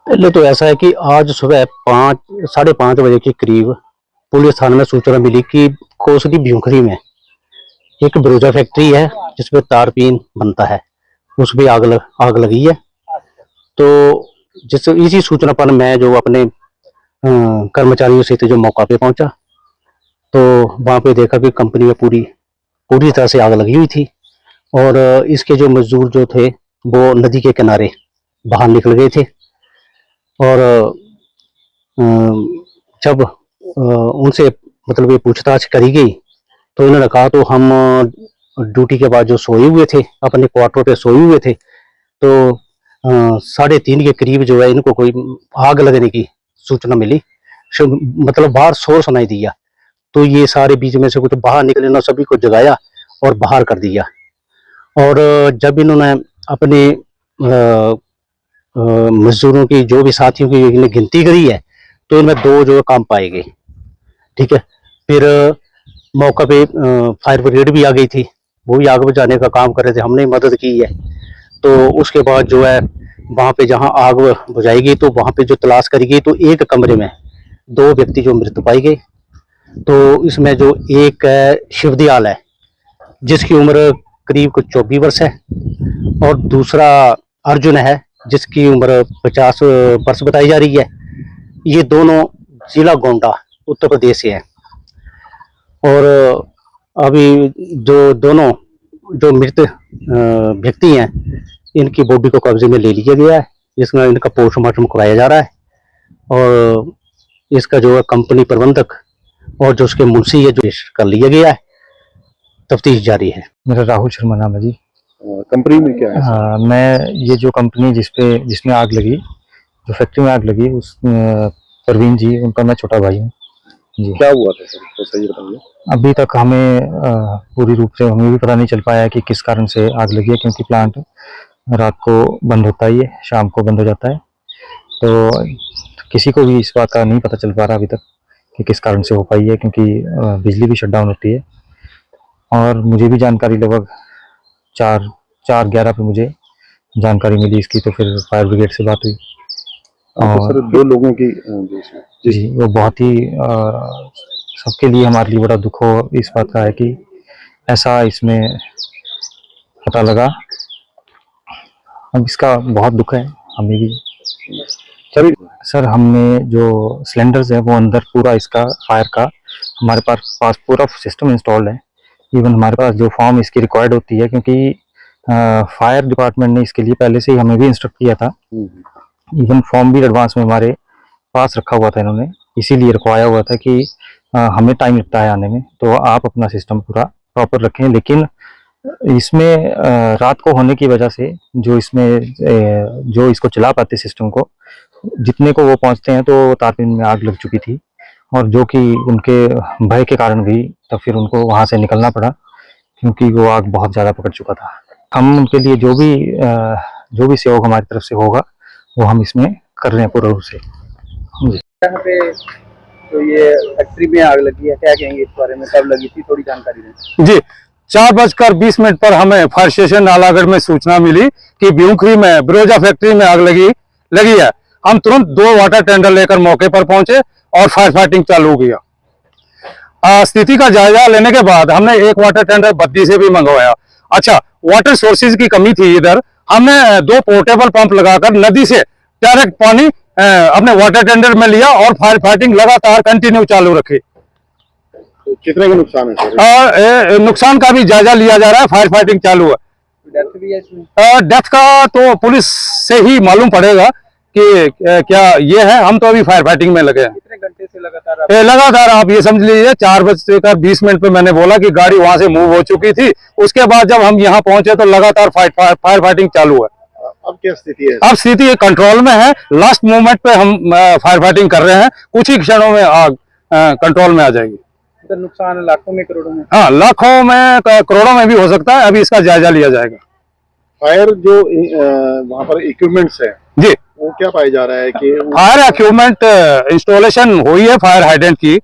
पहले तो ऐसा है कि आज सुबह 5 साढ़े 5 बजे के करीब पुलिस थाने में सूचना मिली कि कोसली भ्यूखरी में एक ब्रोजा फैक्ट्री है जिसमें तारपीन बनता है, उसमें आग लगी है। तो जिस इसी सूचना पर मैं जो अपने कर्मचारियों से थे जो मौका पे पहुंचा, तो वहां पे देखा कि कंपनी में पूरी पूरी तरह से आग लगी हुई थी और इसके जो मजदूर जो थे वो नदी के किनारे बाहर निकल गए थे। और जब उनसे मतलब ये पूछताछ करी गई तो इन्होंने कहा तो हम ड्यूटी के बाद जो सोए हुए थे, अपने क्वार्टर पे सोए हुए थे, तो 3:30 के करीब जो है इनको कोई आग लगने की सूचना मिली। मतलब बाहर शोर सुनाई दिया, तो ये सारे बीच में से कुछ बाहर निकले ना, सभी को जगाया और बाहर कर दिया। और जब इन्होंने अपने मजदूरों की जो भी साथियों की इन्हें गिनती करी है तो इनमें 2 जो है काम पाए गए। ठीक है, फिर मौका पे फायर ब्रिगेड भी आ गई थी, वो भी आग बुझाने का काम कर रहे थे, हमने मदद की है। तो उसके बाद जो है वहाँ पे जहाँ आग बुझाई गई तो वहाँ पे जो तलाश करी गई तो एक कमरे में 2 व्यक्ति जो मृत पाए गए। तो इसमें जो एक शिवदयाल है जिसकी उम्र करीब कुछ 24 वर्ष है और दूसरा अर्जुन है जिसकी उम्र 50 वर्ष बताई जा रही है। ये दोनों जिला गोंडा उत्तर प्रदेश से हैं। और अभी जो दोनों जो मृत व्यक्ति हैं इनकी बॉडी को कब्जे में ले लिया गया है, इसमें इनका पोस्टमार्टम कराया जा रहा है। और इसका जो है कंपनी प्रबंधक और जो उसके मुंशी है जो कर लिया गया है, तफ्तीश जारी है। मेरा राहुल शर्मा नाम है जी। कंपनी में क्या है? हाँ, मैं ये जो कंपनी जिसमें आग लगी, जो फैक्ट्री में आग लगी, उस परवीन जी उनका मैं छोटा भाई हूँ जी। क्या हुआ था सर, तो सही बताइए। अभी तक हमें पूरी रूप से हमें भी पता नहीं चल पाया है कि किस कारण से आग लगी है, क्योंकि प्लांट रात को बंद होता ही है, शाम को बंद हो जाता है। तो किसी को भी इस बात का नहीं पता चल पा रहा अभी तक कि किस कारण से हो पाई है, क्योंकि बिजली भी शट डाउन होती है। और मुझे भी जानकारी लगभग 4:11 पे मुझे जानकारी मिली इसकी, तो फिर फायर ब्रिगेड से बात हुई। और सर 2 लोगों की जी वो बहुत ही सबके लिए हमारे लिए बड़ा दुख हो इस बात का है कि ऐसा इसमें पता लगा। अब इसका बहुत दुख है हमें भी। सर हमने जो सिलेंडर्स है वो अंदर पूरा इसका फायर का हमारे पास पूरा सिस्टम इंस्टॉल्ड है। इवन हमारे पास जो फॉर्म इसकी रिक्वायर्ड होती है, क्योंकि फायर डिपार्टमेंट ने इसके लिए पहले से ही हमें भी इंस्ट्रक्ट किया था। इवन फॉर्म भी एडवांस में हमारे पास रखा हुआ था, इन्होंने इसीलिए रखवाया हुआ था कि हमें टाइम लगता है आने में, तो आप अपना सिस्टम पूरा प्रॉपर रखें। लेकिन इसमें रात को होने की वजह से जो इसको चला पाते सिस्टम को, जितने को वो पहुंचते हैं तो तारपीन में आग लग चुकी थी, और जो कि उनके भय के कारण भी तो फिर उनको वहां से निकलना पड़ा, क्योंकि वो आग बहुत ज़्यादा पकड़ चुका था। हम उनके लिए जो भी सहयोग हमारी तरफ से होगा वो हम इसमें कर रहे हैं पूर्ण रूप से। यहाँ पे तो ये फैक्ट्री में आग लगी है, क्या कहेंगे इस बारे में, कब लगी थी, थोड़ी जानकारी दें। जी, 4:20 पर हमें फायर स्टेशन नालागढ़ में सूचना मिली कि भ्यूखरी में ब्रोजा फैक्ट्री में आग लगी है। हम तुरंत 2 वाटर टेंडर लेकर मौके पर पहुंचे और फायर फाइटिंग चालू हो गया। स्थिति का जायजा लेने के बाद हमने एक वाटर टेंडर बद्दी से भी मंगवाया। अच्छा, वाटर सोर्सेज की कमी थी इधर, हमने 2 पोर्टेबल पंप लगाकर नदी से डायरेक्ट पानी अपने वाटर टेंडर में लिया और फायर फाइटिंग लगातार कंटिन्यू चालू रखी। तो कितने का नुकसान है सर? नुकसान का भी जायजा लिया जा रहा है, फायर फाइटिंग चालू है। डेथ भी है इसमें? डेथ का तो पुलिस से ही मालूम पड़ेगा कि क्या ये है। हम तो अभी फायर फाइटिंग में लगे हैं। कितने घंटे से लगातार आप ये समझ लीजिए 4:20 पे मैंने बोला कि गाड़ी वहां से मूव हो चुकी थी। उसके बाद जब हम यहाँ पहुंचे तो लगातार फायर फाइटिंग चालू है। अब क्या स्थिति है? अब स्थिति कंट्रोल में है। लास्ट मोमेंट पे हम फायर फाइटिंग कर रहे हैं, कुछ ही क्षणों में आग कंट्रोल में आ जाएगी। तो नुकसान लाखों में करोड़ों में? हाँ, लाखों में करोड़ों में भी हो सकता है, अभी इसका जायजा लिया जाएगा। फायर जो वहाँ पर इक्विपमेंट्स है जी, वो क्या पाया जा रहा है कि फायर इक्विपमेंट इंस्टॉलेशन हुई है फायर हाइडेंट की,